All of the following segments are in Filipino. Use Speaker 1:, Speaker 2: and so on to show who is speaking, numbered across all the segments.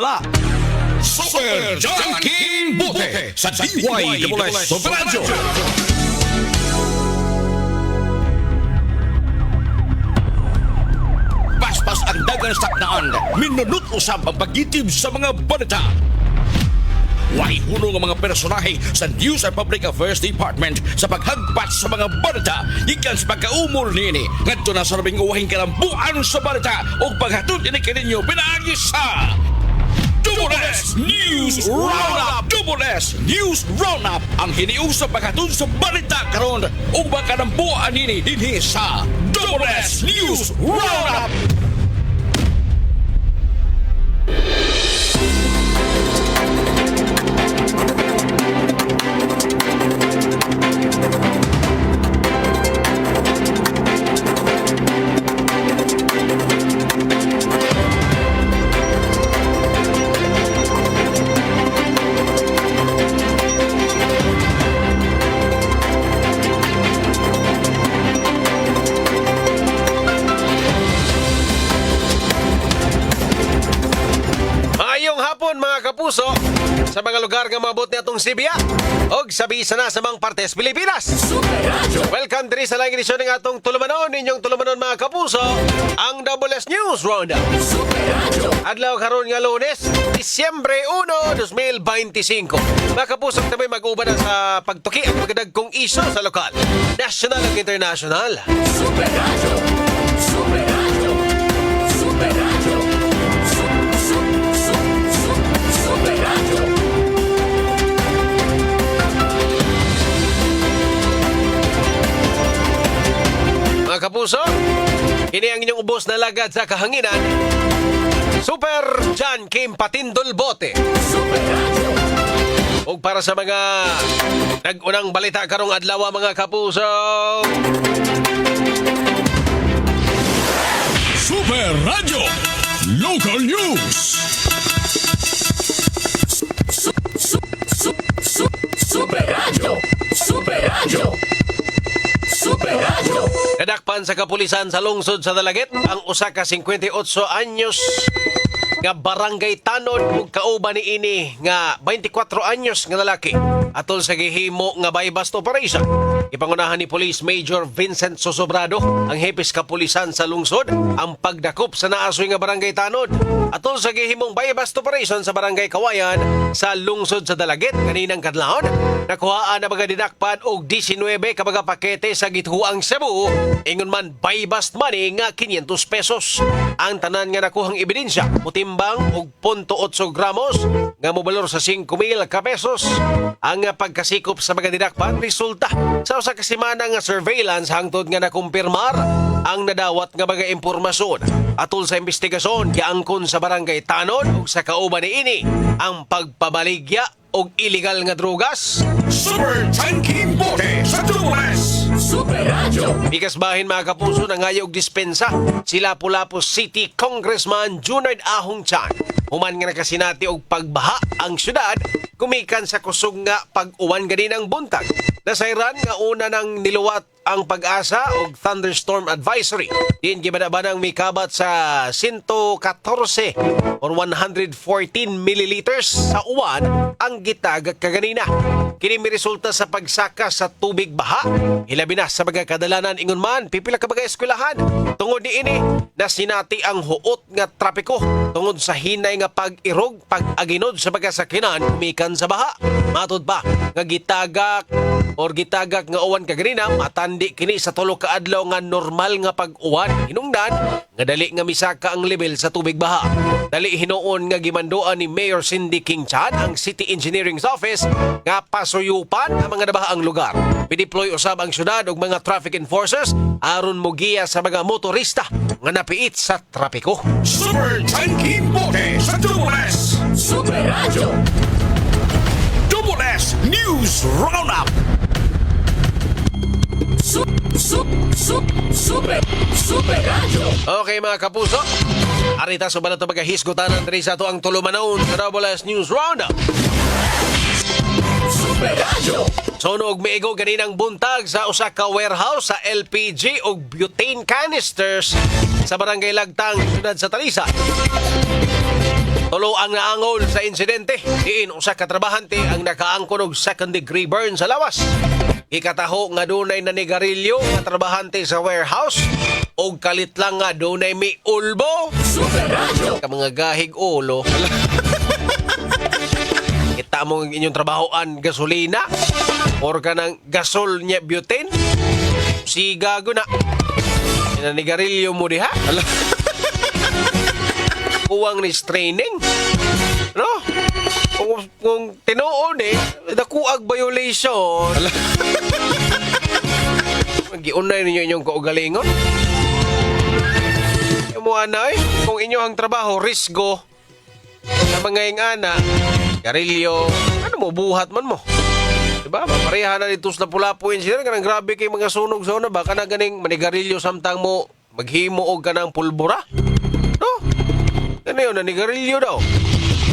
Speaker 1: Ala! Super Junkie Bote sa DYWS Super Radio. Paspas ang dagang saknaan, minunot usab ang pagitib sa mga balita. Way huno nga mga personahe sa News and Public Affairs Department sa paghagpat sa mga balita gikan sa pagkaumol niini ngadto na sa labing uwahing kalambuan sa balita ug paghatod ini kaninyo pinaagi sa Double S News Roundup! Double S News Roundup ang hiniusap paghatod sa balita karon ug makalambuan nini dinhi sa Double S News Roundup!
Speaker 2: Mga kapuso, sa mga lugar nga mabot ni atong Sibia og sabi na sa mga partes Pilipinas. Welcome diri sa laing edisyon ng atong tulumanon, inyong tulumanon mga kapuso, ang Double S News Roundup. Adlaw karon nga Lunes, Disyembre 1, 2025. Mga kapuso, tamay mag-uban na sa pagtuki at magdagkong isyo sa lokal, national at international. Super Radio! Super Radio! Super Radio! Mga kapuso, ini ang inyong ubos na lagad sa kahanginan. Super John Kim Patindol Bote. O para sa mga nag-unang balita karong adlaw mga kapuso.
Speaker 1: Super Radio Local News. Super Radio. Super Radio. Super Radio.
Speaker 2: Nadakpan sa kapulisan sa lungsod sa Dalagit ang usa ka 58 anyos nga barangay tanod ug kauban ni ini nga 24 anyos nga lalaki atol sa gihimo nga buy-bust operation. Ipangunahan ni Police Major Vincent Sosobrado ang hepis kapulisan sa lungsod ang pagdakop sa naasoy nga barangay tanod atol sa gihimong buy-bust operation sa barangay Kawayan sa lungsod sa Dalagit kaninang kadlawon. Nakuhaan na mga didakpan og 19 ka mga pakete sa githuang Cebu ingon man buy-bust money nga 500 pesos. Ang tanan nga nakuhang ebidensya mutimbang og 0.8 gramos nga mobalor sa 5,000 ka pesos. Ang pagkasikop sa mga didakpan resulta sa usa ka semana nga surveillance hangtod nga nakumpirmar ang nadawat nga mga impormasyon atol sa investigasyon giangkon sa barangay Tanod ug sa kauban niini ang pagpabaligya og illegal nga drogas.
Speaker 1: Super Junkie Bote sa Tubulas. Super Radio.
Speaker 2: Bigas bahin mga kapuso na ngayo og dispensa sila Lapu-Lapu City Congressman Junard Ahong Chan. Human nga nakasinati og pagbaha ang syudad kumikan sa kusog nga pag-uwan ganinang buntag. Nasayran nga una nang niluwat ang Pag-asa og thunderstorm advisory. Diin gibadabanang mikabat sa 114 or 114 milliliters sa uwan ang gitagak kaganina. Kini mi resulta sa pagsaka sa tubig baha. Hilabi na sa mga kadalanan ingon man pipila ka mga eskwelahan. Tungod niini nasinati ang huot nga trapiko tungod sa hinay nga pag-irog pag-aginod sa mga sakinan kumikan sa baha. Matod pa nga gitagak nga uwan kaganina matandi kini sa tulo ka adlaw nga normal nga pag-uwan. Hinungdan nga dali nga misaka ang level sa tubig baha. Dali hinuon nga gimandoan ni Mayor Cindy King Chan ang City Engineering's Office nga pasuyupan ang mga nabahaang lugar. Pideploy usab ang syudad og mga traffic enforcers aron mogiya sa mga motorista nga napiit sa trapiko.
Speaker 1: Super Junkie Bote sa Tubulas. Super Radio. Double S News Roundup. Super Radio.
Speaker 2: Okay mga kapuso, arita so ba na ito magahisgotanan diri sa ito ang tulumanon sa Double S News Roundup.
Speaker 1: Super Radio.
Speaker 2: Sunog miigo ganinang buntag sa usa ka warehouse sa LPG ug butane canisters sa barangay Lagtang, siyudad sa Talisa. Tulo ang naangol sa insidente. Diin usa ka trabahante ang nakaangkon og second degree burn sa lawas. Ikataho nga dunay nanigarilyo nga trabahante sa warehouse og kalit lang nga dunay mi ulbo. Ka mga gahig ulo. Kita mo ang inyong trabahoan gasolina or ka ng gasol nya butane. Sigago na. Nanigarilyo mo diha. Kuwang ni training. No? Kung tinuon dakuag violation. Giunay ninyo inyong kaugalingon. Mo ana kung inyong trabaho risgo sa mga ingana, garilyo, ano mo buhat man mo. Diba? Pareha na dito sa Lapu-Lapu incident kanang grabe kay mga sunog sa una ba kana ganing manigarilyo samtang mo maghimo og kanang pulbura. No? Ano yun, nanigarilyo daw.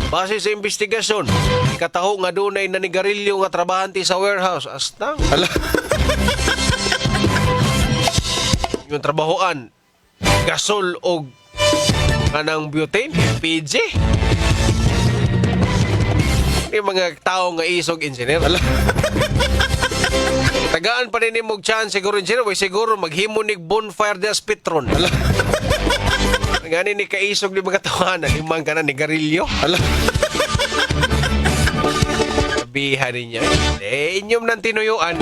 Speaker 2: Base sa investigasyon, ikataho nga dunay nanigarilyo nga trabahante sa warehouse. Astang. Yung trabahoan, gasol o kanang butane, PG. Yung mga tao nga isog engineer. Tagaan pa rin mong chance siguro engineer, siguro maghimo ni bonfire de aspitron. Gani ni kaisog ni mga tawanan, limang ka na ni garilyo. Sabihan niya. Inyong nang tinuyuan.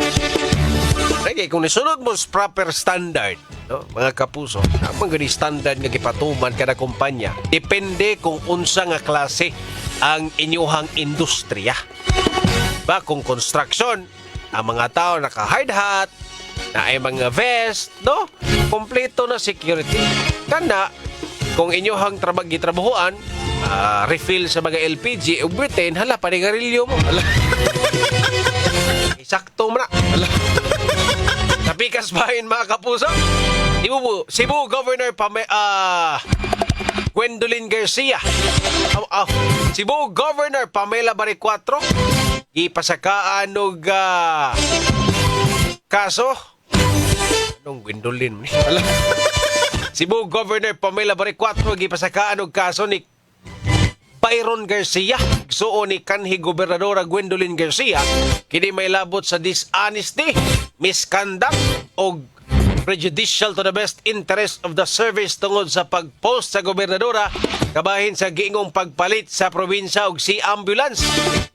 Speaker 2: Okay, kung nisunod mo sa proper standard, no, mga kapuso, ang gani standard nga gipatuman kada kumpanya, depende kung unsa nga klase ang inyuhang industriya. Ba, kung construction, ang mga tao naka-hard hat, na ay mga vest, no? Kompleto na security. Kana, kung inyuhang gitrabahuan, refill sa mga LPG o butane, hala, panigarilyo mo. Isakto mo na. Napikas bahin mga kapuso. Cebu Governor Gwendolyn Garcia. Cebu Governor Pamela Baricuatro. Ipasakaan og kaso. Anong Gwendolyn? Cebu Governor Pamela Baricuatro gipasakaan og kaso ni Byron Garcia, suo ni kanhi Gobernadora Gwendolyn Garcia, kini may labot sa dishonesty, misconduct og prejudicial to the best interest of the service tungod sa pagpost sa gobernadora kabahin sa giingong pagpalit sa probinsya og sea ambulance.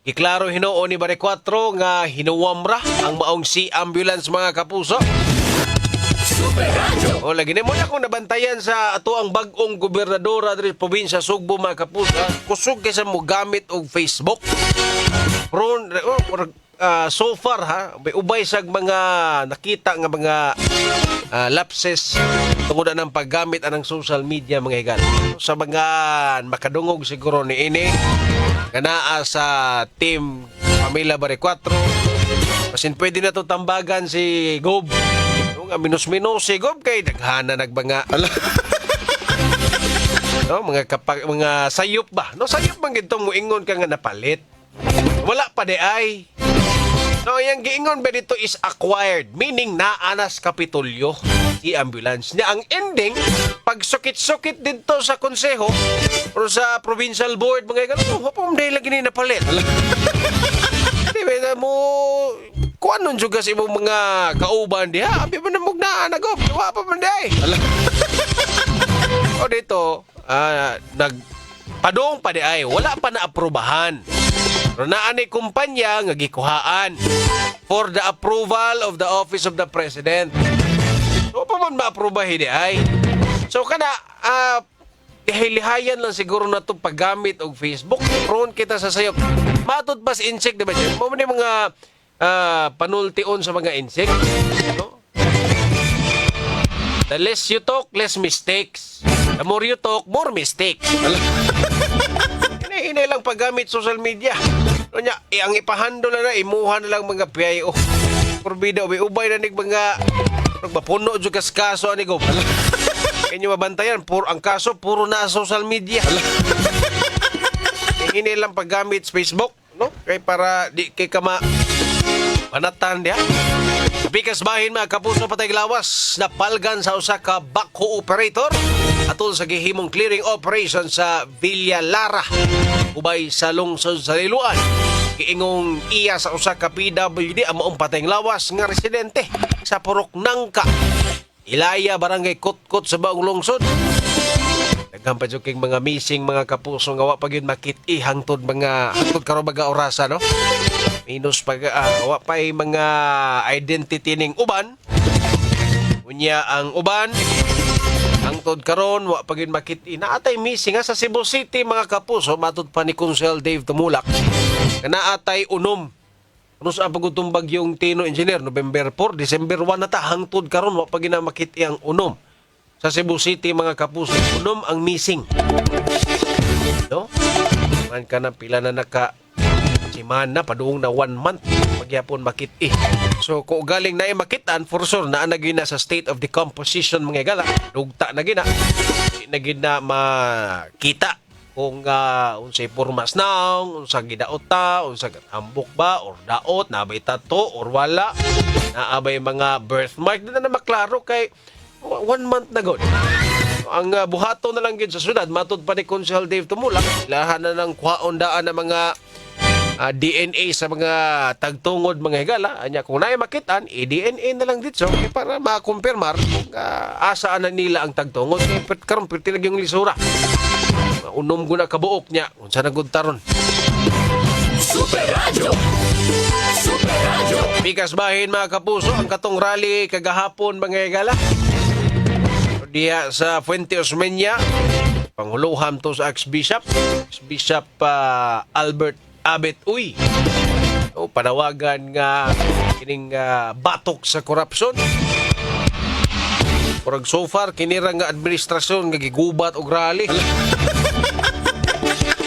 Speaker 2: Iklaro hinuo ni Baricuatro nga hinuwamra ang maong sea ambulance mga kapuso. O lagi na mo na kung nabantayan sa ato ang bagong gobernadora diri probinsya Sugbo mga kapuso. Kusog kaysa mo gamit og Facebook. So far ha, may ubay sa mga nakita nga mga lapses tungod ng paggamit anang social media mga higal. Sa mga makadungog siguro ni ini kanaa sa team Pamela Baricuatro. Masin pwede na to tambagan si Gob. Nga minus-minus si Gob kay daghana nagbanga. No, mga sayop ba? No, sayop man gitong moingon ka nga napalit. Wala pa de ay. No, yung giingon ba dito is acquired, meaning naanas kapitulyo si ambulance niya. Ang ending, pag sukit-sukit dito sa konseho o sa provincial board, mga ganun, hapong dahil lagi na napalit. Di ba mo, kung anong juga sa imong mga kauban diha, abi ba na mugna, nagop, wala pa man day. O dito, nagpadong pa di ay, wala pa na aprobahan. Pero naanay kumpanya nga gikuhaan for the approval of the office of the president. So pa man ma-aprobahin di ay. So kana lihayan lang siguro na itong paggamit og Facebook. Prone kita sa sayop. Matod pas insect, di ba dyan? Mo man yung mga panultion sa mga insect. No? The less you talk, less mistakes. The more you talk, more mistakes. Hinay lang paggamit social media. Nya, ang ipahandol na imuha na lang mga PIO. Kurbida, ubay na nig mga magpapuno dyan kaso ani Gob. Inyo mabantayan, ang kaso puro na social media. Hinay lang paggamit sa Facebook, no? Kay para di kay kama panatan dia. Pikas bahin mga kapuso patay lawas na palgan sa usa ka backhoe operator atol sa gihimong clearing operation sa Villa Lara ubay sa lungsod sa Liloan. Giingong iya sa usa ka PWD ang maong patayng lawas nga residente sa Purok Nangka, Ilaya, Barangay Kutkot sa Baong Lungsod. Daghang pa jud kay mga missing mga kapuso nga wa pa gyud makit-i hangtod karon mga orasa, no? Minus pag wa pay mga identity ning uban. Unya ang uban hangtod karon wa pa gyud makit-i. Naatay missing sa Cebu City mga kapuso, matud pa ni Consel Dave Tumulak. Naatay unom. Ano sa pagutong bagyong Tino Engineer, November 4, December 1 na ta, hangtod karon wa pa ginamakit ang unom. Sa Cebu City mga kapuso, unom ang missing. No? Man ka na pila na naka simana, paduong na 1 month, magyapon makit-i. So, kung galing na makitaan, for sure, na gina sa state of decomposition mga gala, dugta na gina, na gina makita kung unsay pormas naong, unsang gidaot ta, unsang ambok ba, or daot, nabay tato, or wala, naabay mga birthmark, na maklaro kay 1 month na god. Ang buhato na lang gid sa syudad, matud pa ni Consel Dave Tumulak, lahan na ng kwaon daan ng mga DNA sa mga tagtungod mga higala. Anya kung naay makitaan, i-DNA na lang dito para makumpirmar kung asaan na nila ang tagtungod. Karon perti lang yung lisura. Unom ko na kabuok niya. Unsa na gud taron.
Speaker 3: Super Radio. Super Radio.
Speaker 2: Bikas bahin mga kapuso, ang katong rally kagahapon mga higala. Diya sa Fuente Osmeña, panghuluham to sa Archbishop Albert Abet Uy. O panawagan nga kining batok sa korupsyon. Porag so far kinira nga administrasyon nga gigubat og rally.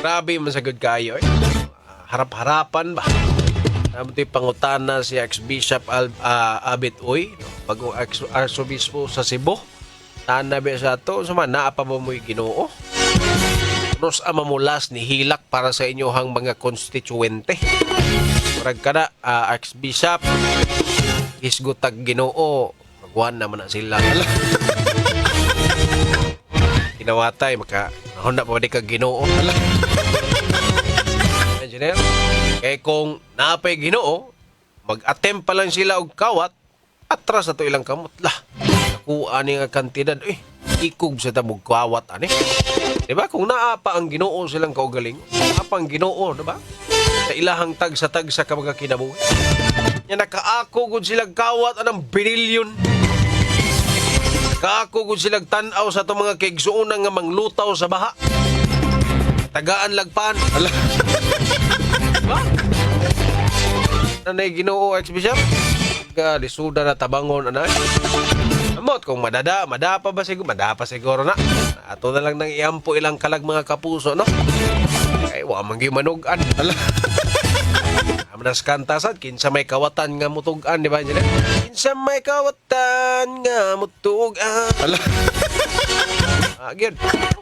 Speaker 2: Grabe man sagud kayo eh. Harap-harapan ba? Namuti pangutana si Archbishop Abet Uy, bagong Arsobispo sa Cebu. Tanabi sa to, sama naa pa ba mo'y Ginoo? Nos amamulas ni hilak para sa inyohang mga konstituwente. Parag ka na, Archbishop, isgutag Ginoo, magwan naman na sila. Kinawatay, nahon na pa di ka Ginoo. Engineer, kaya kung napay Ginoo, mag-attempt pa lang sila og kawat, atras na to ilang kamot. Nakuha ni nga kantidad, ikog sa tabog kawat, diba? Kung naapa ang Ginoo silang kaugaling, naapa ang Ginoo, diba? Sa ilahang tag sa ka mga kinabuhi. Yan, nakaako kung silang kawat anang binilyon. Nakaako kung silang tanaw sa itong mga kaigsuunang nga manglutaw sa baha. Tagaan lagpan. Diba? Nanay Ginoo, Archbishop? Lisuda na tabangon, Amot, kung madapa ba siguro? Madapa siguro na. Ato na lang nang iampo ilang kalag mga kapuso, no? Ay, wa man gimanugan. Amanas kantasan, kinsa may kawatan nga mutugan, di ba? Kinsa may kawatan nga mutugan. Agad,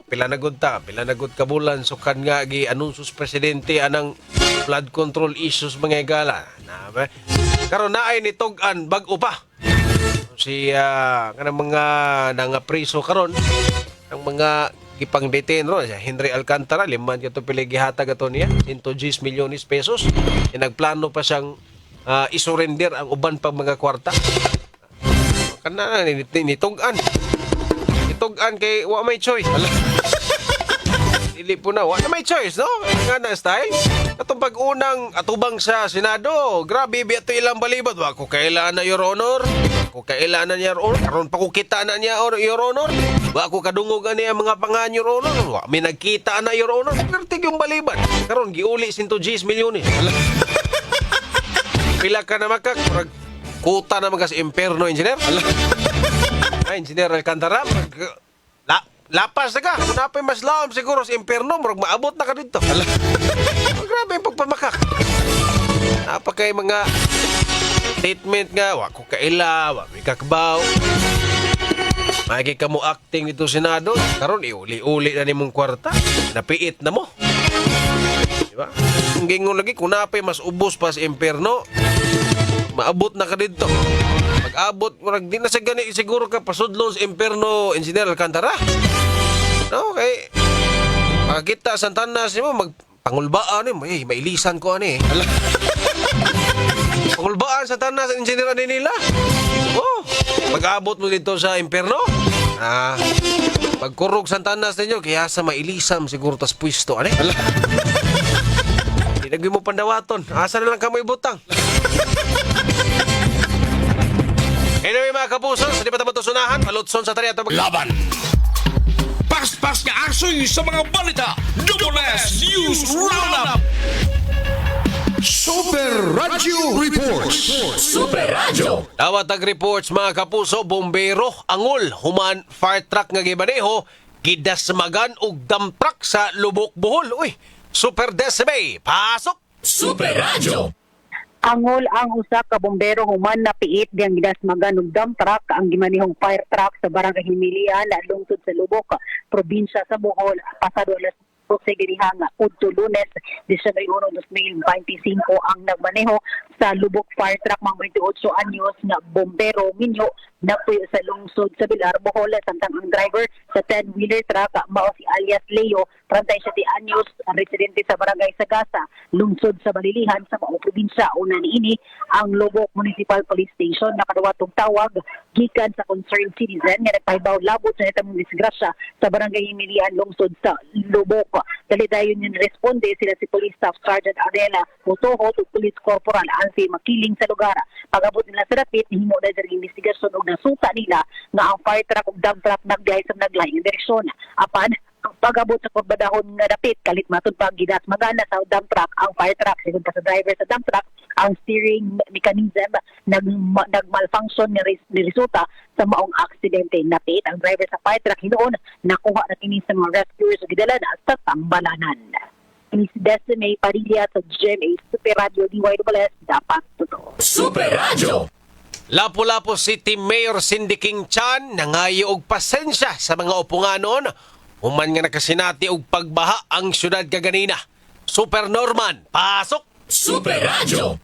Speaker 2: pila na gud kabulan sukan nga gi anunsus presidente anang flood control issues mga gala. Karon naay ni tugan bag-o pa. Si kanang mga nangapriso karon ang mga gipang-detain ro si Henry Alcantara, liman kato pili gihatag ato niya 110 milyones pesos. Nagplano pa siyang isurrender ang uban pang mga kwarta. Kana nitugan kay wa may choice. Dili po na wa na may choice, no? Nga na style. Katong pag-unang atubang sa Senado, grabe biyato ilang balibad. Wa ko kailan na Your Honor. Ko kailan na Your Honor. Karon pa ko kita na niya Your Honor. Wa ko kadungog ani ang mga pangan Your Honor. Wa may nagkita na Your Honor. Pertig yung balibad. Karon giuli 110 milyones. Pila ka na makak. Kuta na mga sa imperno, engineer. Engineer Alcantara, lapas na ka. Kung napay mas laom siguro sa imperno, maabot na ka dito. Grabe yung pagpamakak. Napakay mga statement nga, wa ko kaila, wa may kakbaw. Magi ka mo acting dito Senado, karon iuli-uli na ni mong kwarta. Napiit na mo. Diba? Kung gingon lagi, kung napay mas ubos pa sa imperno, maabot na ka dito. Pag-abot, di na sa gani siguro ka pasudlon sa imperno, Engineer Alcantara. Okay. Makakita sa tanas mo, magpangulbaan mo. Mailisan ko ani. Pangulbaan sa tanas, engineer ani nila. Oh, pag-abot mo dito sa impyerno. Pagkurog sa tanas ninyo, kaya sa mailisam siguro tas pwisto ani. Hindi mo pandawaton. Asa na lang kamoy butang. Anyway mga kapuso, sa di pa tamo sunahan, palutson sa tariya
Speaker 1: Laban! Paspas nga asoy sa mga balita! Double S News Roundup! Super Radio Reports!
Speaker 3: Super Radio.
Speaker 2: Dawat reports mga kapuso, bombero, angol, human fire truck nga gimaneho, gidasmagan og dump truck sa Lubok, Bohol. Uy, Super Decime, pasok!
Speaker 3: Super Radio.
Speaker 4: Angol ang usa ka bombero human na piit diyang gidasmagan og dump truck ang gimanihong fire truck sa barangay Himilian lungsod sa Lubok, probinsya sa Bohol, pasado alas 12 dirihang udto Lunes, Disyembre 1, 2025 ang nagmaneho sa Lubok fire truck mga 28 anyos nga bombero minyo napuyo sa lungsod sa Bilar, Bohol, samtang ang driver sa 10-wheeler truck mao si alias Leo, 37 anyos, residente sa barangay Sagasa, lungsod sa Balilihan sa Mao probinsya. Una niini ang Lubok Municipal Police Station nakaduwatong tawag gikan sa concerned citizen nga nagpahibaw labot sa hitang disgrasya sa barangay Himilian, lungsod sa Lubok. Dali dayon yung responde sila si Police Staff Sergeant Adela Motoho ug Police Corporal Alfie Makiling sa lugar. Pag-abot nila sa dapit, himo na sa investigasyon ug nasuta nila nga ang fire truck ug dump truck nagbiyahe sa naglaing direksyon. Apan pag-abot sa kurbadahon nga dapit, kalit matud pag gidasmagana sa dump truck ang fire truck. Sigon pa sa driver sa dump truck, ang steering mechanism nagmalfunction ni resulta sa maong aksidente. Napit ang driver sa fire truck hinuon, nakuha na kini sa mga rescuers ug gidala na sa tambalanan. Ini si Decime Padilla sa GMA Super Radio DYWS, dapat totoo.
Speaker 3: Super Radio.
Speaker 2: Lapu-Lapu City Mayor Cindy King Chan nangayo og pasensya sa mga upunganon human nga nakasinati og pagbaha ang syudad kaganina. Super Norman, pasok!
Speaker 3: Super Radio.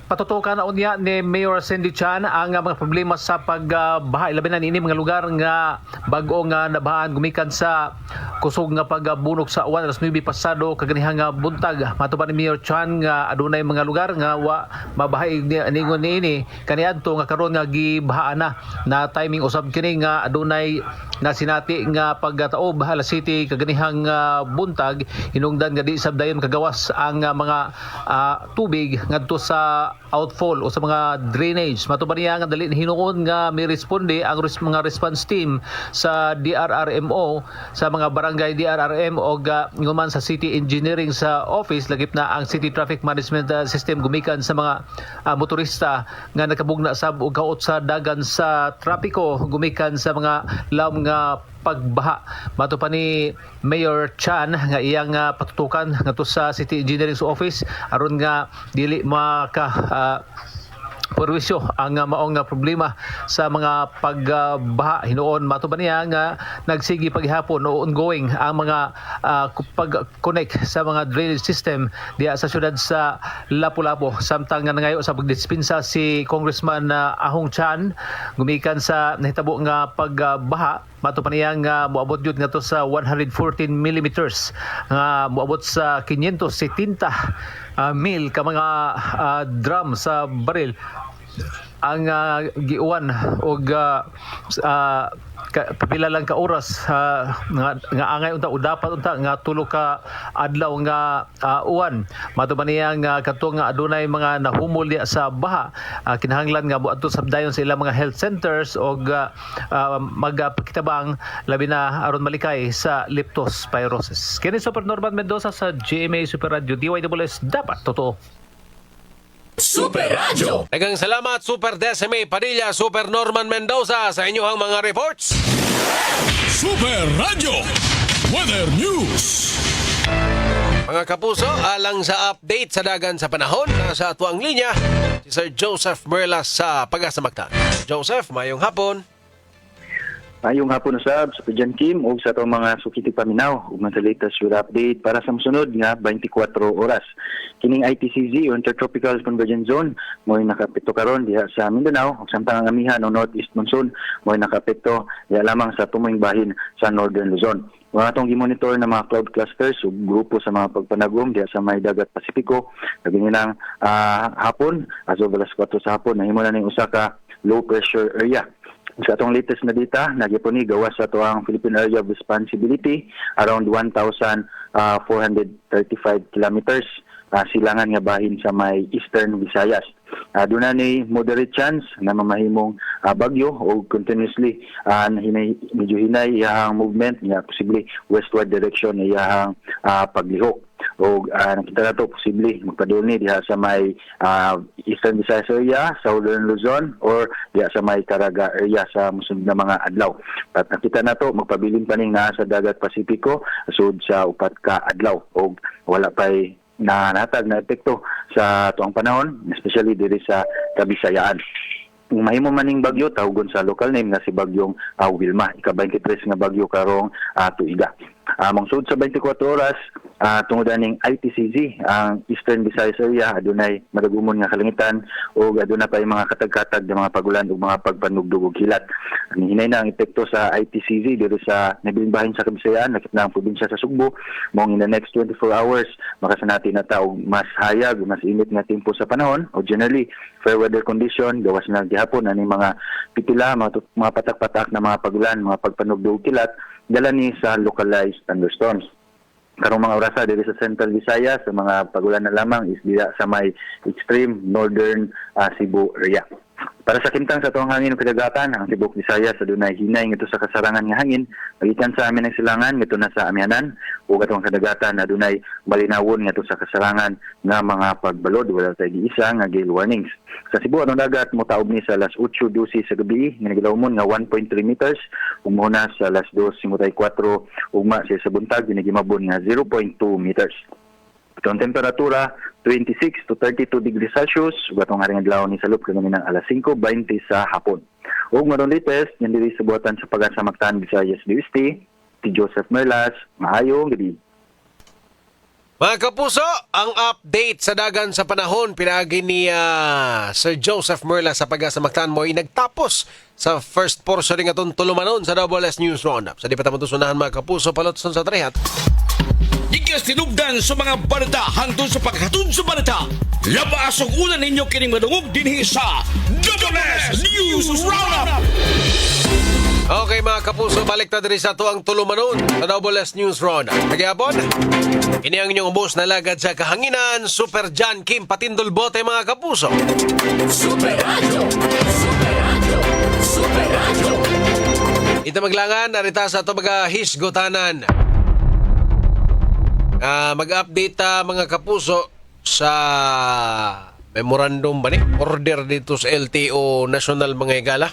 Speaker 5: Patutukan na unya ni Mayor Cindy Chan ang mga problema sa pagbaha. Ilabi na ini mga lugar nga bag-o nga nabahaan gumikan sa kusog nga pagbunok sa uwan alas 9 pasado kaganihang buntag. Matupan ni Mayor Chan nga adunay mga lugar nga wa mabahay ningon niini kaniadto nga karon nga gibahaan na timing usab kini nga adunay na sinati nga pagtaob alas City kaganihang buntag hinungdan nga di sab dayon kagawas ang mga tubig ngadto sa outfall o sa mga drainage. Matupan niya nga dali hinuon nga may responde ang mga response team sa DRRMO sa mga barangay DRRM o nguman sa city engineering sa office lagip na ang city traffic management system gumikan sa mga motorista nga nakabugna sa og kaot sa dagan sa trapiko gumikan sa mga laom nga pagbaha. Mato pa ni Mayor Chan nga iyang patutukan ngadto sa City Engineering Office aron nga dili maka perwisyo ang maong problema sa mga pagbaha hinuon. Mato ba niya nga nagsigi paghihapon o ongoing ang mga pag-connect sa mga drainage system diya sa syudad sa Lapu-Lapu. Samtang nga nangayo sa pagdispensa si Congressman Ahong Chan gumikan sa nahitabo nga pagbaha. Mato pa niya nga moabot yun nga to sa 114 millimeters nga moabot sa 570 mil ka mga drum sa baril ang giuwan og pipila lang ka oras nga angay unta o dapat unta nga tulo ka adlaw nga uwan. Mato ba niya nga kadto nga adunay mga nahumol diya sa baha kinahanglan nga buadto sabdayon sa ilang mga health centers og magpakitabang labi na aron malikay sa leptospirosis. Kini Super Norman Mendoza sa GMA Super Radio DYWS, dapat totoo.
Speaker 3: Super Radio.
Speaker 2: Daghang salamat Super Decime Padilla, Super Norman Mendoza sa inyong mga reports.
Speaker 1: Super Radio Weather News.
Speaker 2: Mga kapuso, alang sa update sa dagan sa panahon, nasa atuang linya si Sir Joseph Merlas sa Pag-asa Mactan. Joseph, mayong hapon.
Speaker 6: Ayong hapon usab sa Pijan Kim o sa itong mga sukiti paminaw ug sa latest weather update para sa musunod nga 24 oras. Kining ITCZ o Intertropical Convergence Zone mo'y nakapito karon diha sa Mindanao ug samtang ang amihan o northeast monsoon mo'y nakapito diha lamang sa tumong bahin sa Northern Luzon. Mga itong gimonitor ng mga cloud clusters o grupo sa mga pagpanagom diha sa may dagat Pasipiko. Kaganilang hapon, as of alas 4 sa hapon, nahimo na ning usa ka low pressure area. Sa atong latest na data, nagyapon ni gawas sa atoang Philippine Area of Responsibility around 1,435 kilometers silangan nga bahin sa may Eastern Visayas. Doon na ni moderate chance na mamahimong bagyo o continuously medyo hinay iyahang movement nga posible westward direction na iyahang paglihok. O nakita na ito posible magpadulni diha sa may Eastern Visayas area, Southern Luzon or diha sa may Caraga area sa musunod na mga adlaw. At nakita na ito magpabilin pa ning naa sa dagat Pasipiko sud sa upat ka adlaw o wala pa'y na natag na epekto sa tuang panahon, especially diri sa Kabisayaan. Kung mahimo maning bagyo, tawagon sa local name nga si bagyong Wilma. Ika-23 nga bagyo karong tuiga. Mangsud sa 24 oras, tungod aning ITCZ, ang Eastern Visayas area, adunay madagumon nga kalangitan o aduna pa yung mga katag-katag ng mga pagulan o mga pagpanugdug og kilat. Hinay na ang epekto sa ITCZ dito sa nabiling bahin sa Kabisayaan, nakit na ang probinsya sa Sugbo. Mong in the next 24 hours, makasanati na taong mas hayag, mas init nga tempo sa panahon o generally, fair weather condition, gawas na gihapon aning mga pitila, mga patak-patak na mga pagulan, mga pagpanugdug og kilat, dala ni sa localized thunderstorms. Karong mga orasa dito sa Central Visayas, sa mga pagulan na lamang is diya sa may extreme northern Cebu area. Para sa kintang sa tuwang hangin ng kadagatan, ang Tibok Visayas adunay hinay ngito sa kasarangan nga hangin, magikan sa amin ang silangan ngito na sa Amihanan ug atong kadagatan adunay balinawon ngito sa kasarangan nga mga pagbalod wala tay giisa nga gale warnings. Sa Cebu atong dagat motaob ni sa alas 8:12 sa gabi nga nagilawmon nga 1.3 meters ug muna sa alas 2:54 ugma sa buntag ginagimabon nga 0.2 meters. Itong temperatura 26 to 32 degrees Celsius ug atong haring adlaw ni salup kami ng alas 5:20 sa hapon. Ug maron latest yan diri sa buhatan sa Pag-asa Mactan Visayas DST, si Joseph Merlas, maayong gabi.
Speaker 2: Mga kapuso, ang update sa dagan sa panahon pinagi ni Sir Joseph Merla sa Pag-asa Mactan mo ay nagtapos sa first portion ng atong tulumanon sa WS News Roundup. Sa di pa tamutusunahan mga kapuso, palotson sa trehat.
Speaker 1: Ikas tinubdan sa mga balita hangtod sa paghatod sa balita. Labas ang ulan ninyo kining madungog dinhi sa WS News Roundup.
Speaker 2: Okay mga kapuso, balik na diri sa tuang tulumanon sa WS News Roundup. Nagyapon, ini ang inyong ubos na lagad sa kahanginan, Super John Kim Patindol Bote mga kapuso.
Speaker 3: Super Radio. Super Radio. Super Radio.
Speaker 2: Ito maglangan, narita sa ito mga hisgotanan. Mag-update mga kapuso sa memorandum ba ni? Order dito sa LTO National mga higala.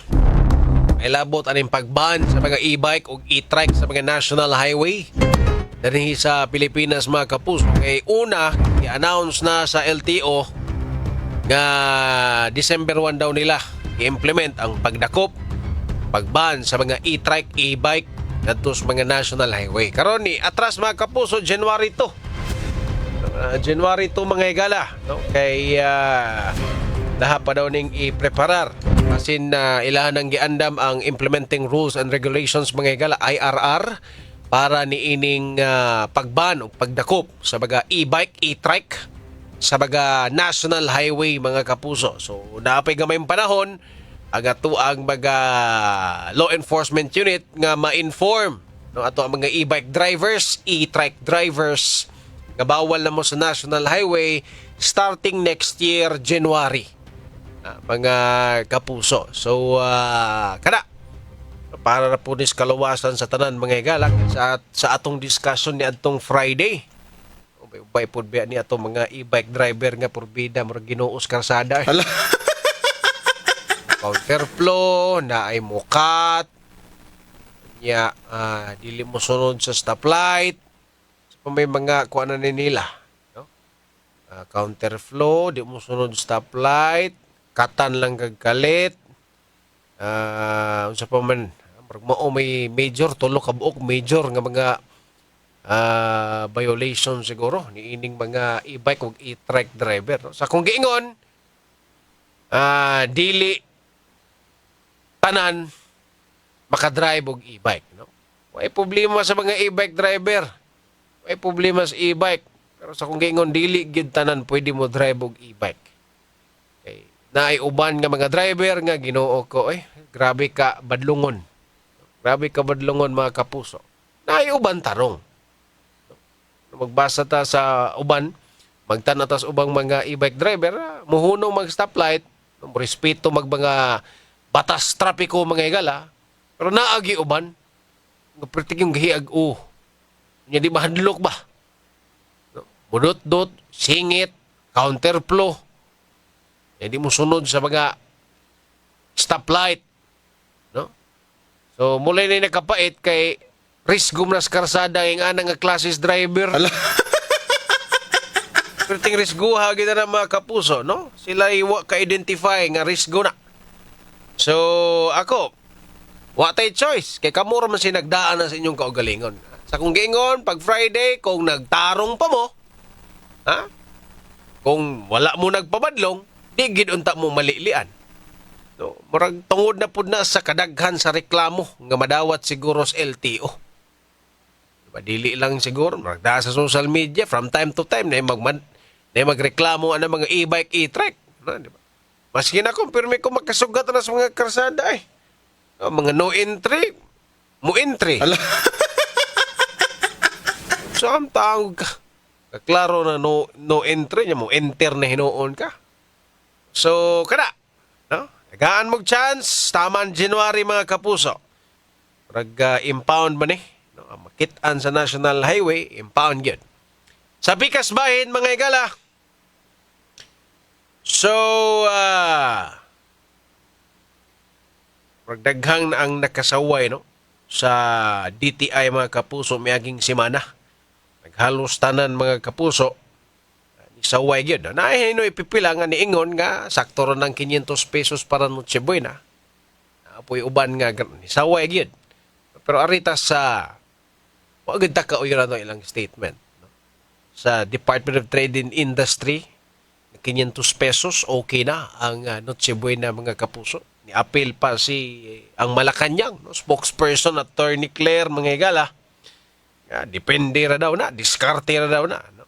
Speaker 2: May labot aning pagban sa mga e-bike o e-trike sa mga national highway. Dahil sa Pilipinas mga kapuso. Kaya una, i-announce na sa LTO nga December 1 daw nila i-implement ang pagdakop, pagban sa mga e-trike, e-bike dito sa mga national highway. Karon ni atras mga kapuso, January 2. January 2 mga higala. No? Kay lahat pa daw ning i-preparar. Kasin ilahan ng giandam ang Implementing Rules and Regulations mga higala, IRR, para ni ining pagban o pagdakop sa mga e-bike, e-trike sa mga national highway mga kapuso. So, napay gamayng panahon agato ang mga law enforcement unit nga ma-inform no ato ang mga e-bike drivers, e-trike drivers nga bawal na mo sa national highway starting next year January. Mga kapuso. So kada para na po nis kalawasan sa tanan mga higalak sa atong discussion ni atong Friday. Ubay pud biya ni atong mga e-bike driver nga porbida murag ginuos karsada. Counterflow, na ay mukat, dili mo sunod sa stoplight, so, may mga kuha na nila. No? Counterflow, di mo sunod stoplight, katan lang gagkalit, unsa pa man, Parang mao may major, tulo ka buok major nga mga violation siguro ni ining mga e-bike ug e-trike driver. No? Sa kung giingon, dili tanan makadrive og e-bike. No? May problema sa mga e-bike driver. May problema sa e-bike. Pero sa kung giingon, dili gid tanan pwede mo drive og e-bike. Okay. Naay uban nga mga driver nga Ginoo ko, grabe ka badlungon. Grabe ka badlungon mga kapuso. Naay uban tarong. Magbasa ta sa uban, magtan ta sa ubang mga e-bike driver, muhunong mag stoplight, respeto mag mga batas trapiko mga igala, pero naagi uban, nga pertig yung gahiag nya di mahadlok ba? No? Budot-dot, singit, counterflow, hindi mo sunod sa mga stoplight. No? So, mula na nakapait kay risgo mo na sa karsada yung anang nga classes driver. Pero ting risgo ha, kita na mga kapuso, no? Sila iwa ka-identify nga risgo na. So, ako, watay choice. Kay kamura man sinagdaan na sa inyong kaugalingon. Sa kung giingon, pag Friday, kung nagtarong pa mo, ha? Kung wala mo nagpabadlong, di gid unta mo malilian. So, murag tungod na pud na sa kadaghan sa reklamo nga madawat siguro sa LTO. Dili lang siguro, magda sa social media, from time to time, na magreklamo ang mga e-bike, e-trike. Diba? Maski na kumpirme ko magkasugat na sa mga karsada mga no entry, mo entry. So, ang tawag ka. Klaro na no entry niya, mo enter na hinuon ka. So, kada. No? Tagaan mong chance, taman January mga kapuso. Impound ba ni? Makitaan sa National Highway, impound yun. Sa Pikas Bahin, mga igala. So, magdaghang na ang nakasaway, no? Sa DTI, mga kapuso, miyaging simana. Naghalos tanan, mga kapuso, isaway yun. Nahin no, ipipila nga ni Ingon nga, sakto ron ng 500 pesos para Noche Buena. Apoy uban nga, isaway yun. Pero arita sa wagad ta kauyo na ilang statement. No? Sa Department of Trade and Industry, 500 pesos, okay na ang Noche Buena mga kapuso. Ni-appeal pa ang Malacanang, no? Spokesperson Attorney Claire mga igala. Depende ra daw na, diskarte ra daw na. No?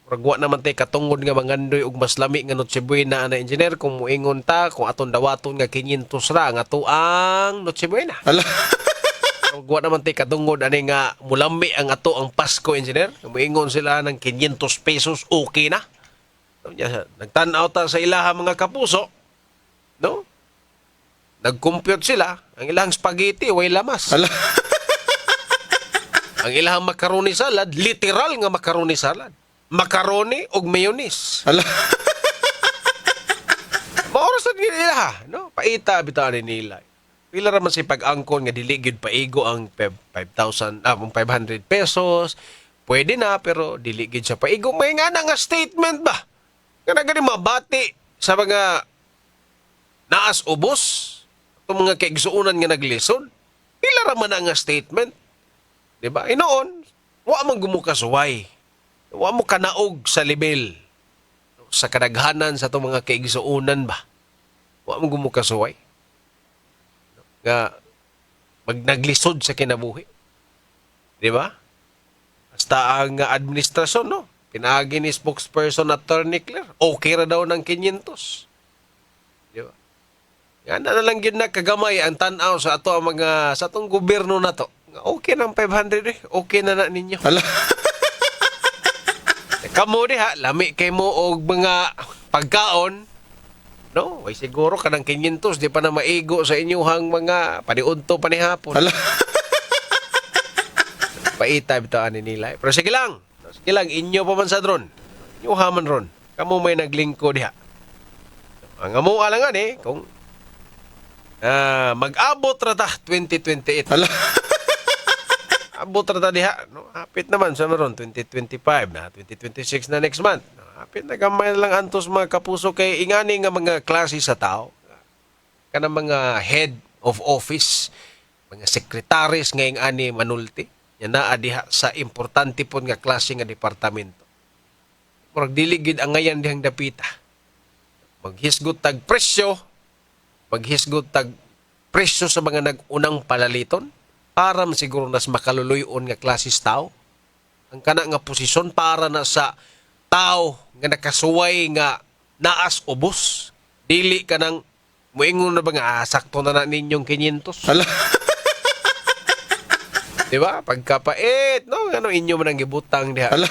Speaker 2: Ragwa naman tayo katungod nga mangandoy og mas lami nga Noche Buena na engineer kung muingon ta, kung atong dawaton nga 500 ra nga tuang Noche Buena. Gwa naman tayo katungod ani nga mulami ang ato ang Pasko engineer. Muingon sila ng 500 pesos, okay na. Nagtanaw ta sa ilaha mga kapuso. No? Nag-compute sila. Ang ilahang spaghetti, way lamas. Ang ilahang macaroni salad, literal nga macaroni salad. Macaroni og mayonnaise. Maoras na nila, no? Paita bitaw ni nila. Pila raman si pag-angkon nga dili gyud paigo ang 500 pesos. Pwede na pero dili gyud siya paigo. May nga na nga statement ba? Nga nagani mabati sa mga naas ubos, itong mga kaigsuunan nga naglisod. Pila raman na nga statement. Diba? Inoon, wa man gumukasuway. Wa mo kanaog sa level sa kadaghanan sa itong mga kaigsuunan ba? Wa mo gumukasuway. Nga magnaglisod sa kinabuhi. Di ba? Basta ang administrasyon, no? Pinagi ni spokesperson Attorney Claire, okay ra daw ng 500. Di ba? Yan na lang yun na kagamay ang tanaw sa ato ang mga, sa atong gobyerno na to. Okay ng 500 okay na ninyo. Kamo di ha, lami kay mo og mga pagkaon. No, ay siguro kanang 500 di pa na maigo sa inyong mga paniudto panihapon. Paita bitaw ani nila. Pero sige lang. Sige lang inyo pa man sa drone. Inyo haman ron. Kamo may naglingko diha. Ang amo alangan kung mag-abot ra ta 2028. Abot ra ta diha, no? Hapit naman sa ron 2025 na 2026 na next month. Hapit na gamay lang antos mga kapuso kay ingani nga mga klase sa tao. Kanang mga head of office, mga sekretaris ngayong ani manulti, yan na diha sa importante po nga klase nga departamento. Murag diligid ang ngayon dihang dapita. Maghisgot tag presyo sa mga nag-unang palaliton para siguro nas makaluluyon nga klases tao. Ang kana nga posisyon para na sa tao nga nakasuway nga naas ubos. Dili ka nang muingon na ba nga sakto na ninyong 500.
Speaker 1: Hala.
Speaker 2: Di ba? Pagkapait, no? Ano inyo man ang gibutang diha.
Speaker 1: Hala.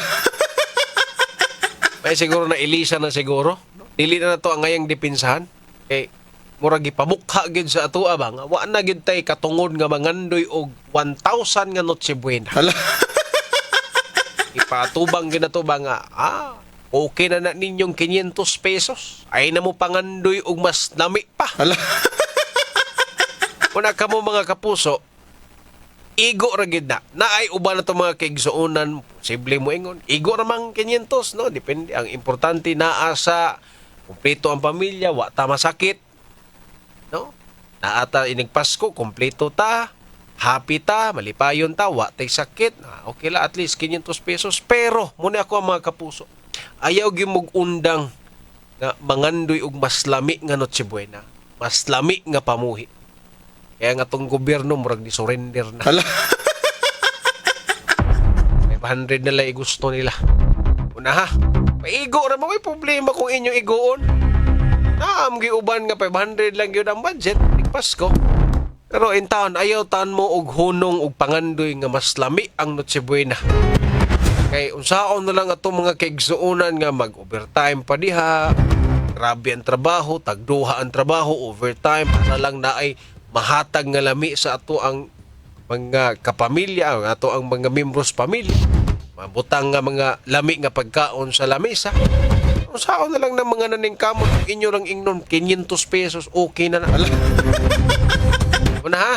Speaker 2: May siguro na ilisa na siguro. No? Dili na to ang ngayang dipinsahan. Kay murag gipamukha gyud sa ato ba nga wa na gyud tay katungod nga mangandoy og 1,000 nga Noche Buena.
Speaker 1: Hala.
Speaker 2: Ipatubang gyud na to ba nga okay na ninyong 500 pesos. Ay na mo pangandoy og mas nami pa.
Speaker 1: Hala.
Speaker 2: Una ka mo mga kapuso, igo ra gid na. Naay uban na to mga kaigsuonan, posible mo ingon. Igo ra mang 500, no? Depende. Ang importante naa sa kumpleto ang pamilya, wa ta masakit. No? Naata inig Pasko, kumpleto ta, happy ta, malipayon ta, wa tay sakit. Okay la, at least 500 pesos. Pero, muna ako ang mga kapuso, ayaw gimog undang nga mangandoy og mas lami nga Noche Buena, mas lami nga pamuhi. Kaya nga tong gobyerno murag ni surrender na.
Speaker 1: Hala.
Speaker 2: 500 na lang gusto nila. Una ha, maigo ra mo, may problema kung inyong igoon. Naam giuban nga 500 lang gyud ang budget ning Pasko. Pero in town ayaw tan mo og hunong og pangandoy nga mas lami ang Noche Buena. Kay unsaon na lang ato mga kaigsuonan nga mag-overtime pa diha. Grabe ang trabaho, tagduha ang trabaho, overtime para lang na ay mahatag nga lami sa ato ang mga kapamilya, ato ang mga membros pamilya. Mabutang nga mga lami nga pagkaon sa lamesa. Unsaon na lang ng mga naningkamot, inyo lang ingnon 500 pesos, okay na na. Una ha,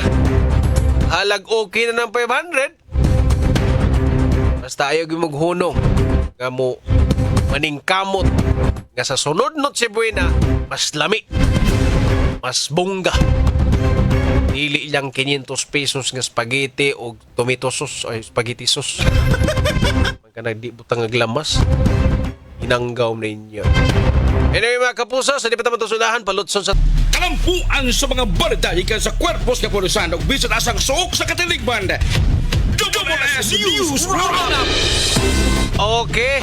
Speaker 2: halag okay na ng 500. Basta ayaw maghunong nga mo maningkamot nga sa sunod Noche Buena mas lami, mas bongga. Dili lang 500 pesos nga spaghetti o tomato sauce o spaghetti sauce. Magka di butang aglamas, hinanggaw na inyo. Anyway mga kapuso, sa di pa naman sudahan, palutson sa
Speaker 1: Kalampuan sa mga balita ikan sa kwerpos nga pulisan ug bisan asang suok sa katiligban. Double S News Roundup.
Speaker 2: Okay.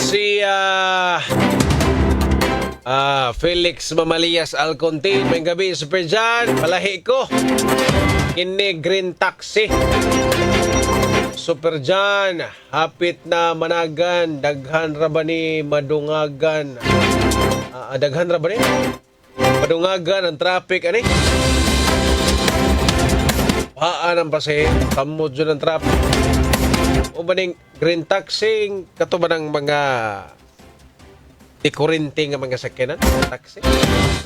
Speaker 2: Si Felix Mamalias Alcontin, may gabi Super John, palahi ko. Kini Green Taxi. Super John, hapit na managan, daghan ra ba ni madungagan? Daghan ra ba ni? Madungagan ang traffic ani? Haan ang pasahero, kamod dyan ang traffic. O ba ning Green Taxi, kato ba ng mga dekurente nga mga sakyanan? Taxi?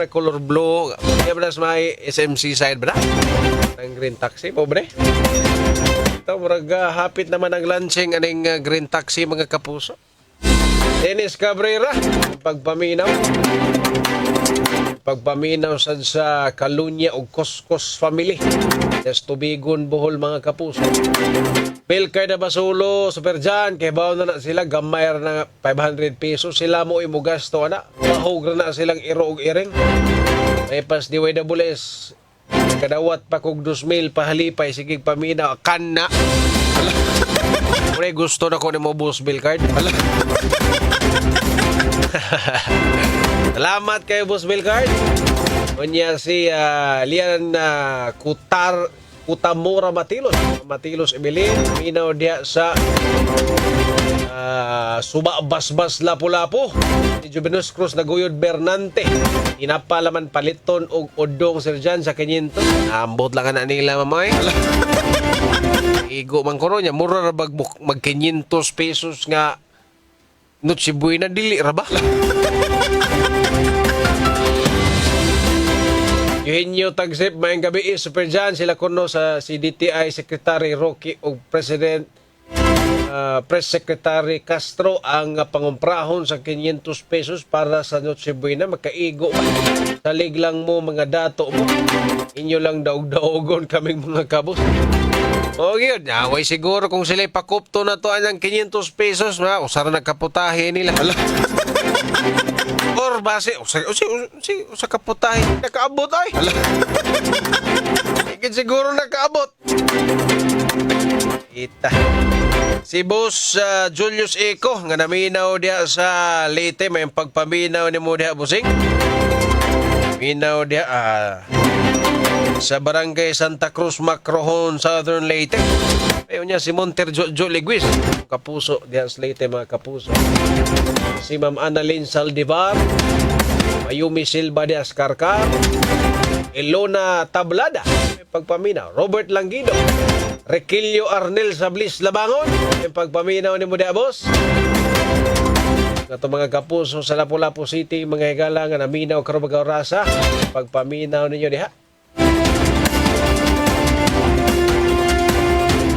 Speaker 2: Color blue, kaya ba na sa may SMC side ba na? Ang Green Taxi, pobre. Ito, muraga, hapit naman ang launching aning Green Taxi mga kapuso. Dennis Cabrera, pagpaminaw sa Kalunya o Koskos family. Yes, Tubigon, Bohol mga kapuso. Bill kay na Basulo, Super John, kay bawa na sila, gamay na 500 pesos. Sila mo imugasto na. Mahog na silang iro og iring. May pas di way na bules. Kadawat pa kog 2,000 pahalipay, sige paminaw. Kan na. Muna gusto na ko ni mo bus bill card. Salamat kayo, Boss Belcard. Kunya si Lian Kutamura Matilos Evelyn. Minaw diya sa Suba Basbas Lapu-Lapu. Si Juvenus Cruz Naguyod Bernante. Inapalaman paliton og odong Serjan sa 500. Ambot lang na nila mamay. Igo man ko niya. Mura na mag 500 pesos nga Noche Buena, dili ra ba? Eugenio Tagsip, mayang gabi Super John, sila kuno sa CDTI Secretary Rocky o President Press Secretary Castro ang pangumprahon sa 500 pesos para sa Noche Buena. Makaigo ba? Salig lang mo mga dato mo. Inyo lang daog-daogon kaming mga kabos. O yun, away siguro kung sila ipakupto na to ang 500 pesos, usara nagkaputahe nila. Or base, usa kaputahe, nakaabot ay. Ikit siguro nakaabot. Ita. Si Boss Julius Eco, nga naminaw diya sa Leyte, may pagpaminaw ni mo diya, busing. Minaw diya, sa Barangay Santa Cruz, Macrohon, Southern Leyte. Ayaw niya si Monter Jojo Leguis, kapuso diyan sa Leyte, mga kapuso. Si Ma'am Annalyn Saldivar, Mayumi Silva de Ascarcar, Ilona Tablada, may pagpaminaw. Robert Langido, Requilio Arnel Sablis Labangon, may pagpaminaw ni mo diya, boss. Ito mga kapuso sa Lapu-Lapu City, mga higala nga naminaw karubagaw rasa, pagpaminaw ninyo diha.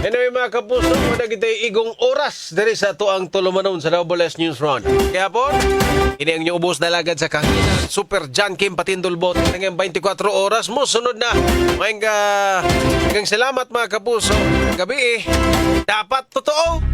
Speaker 2: Anyway mga kapuso, muna kita'y igong oras dari sa tuang tulumanon sa WS News Run. Kaya po, ini ang inyong ubos na lagad sa kahinan. Super John Kim Patindulbot ng 24 oras mo. Sunod na. Maing salamat mga kapuso. Gabi dapat totoo.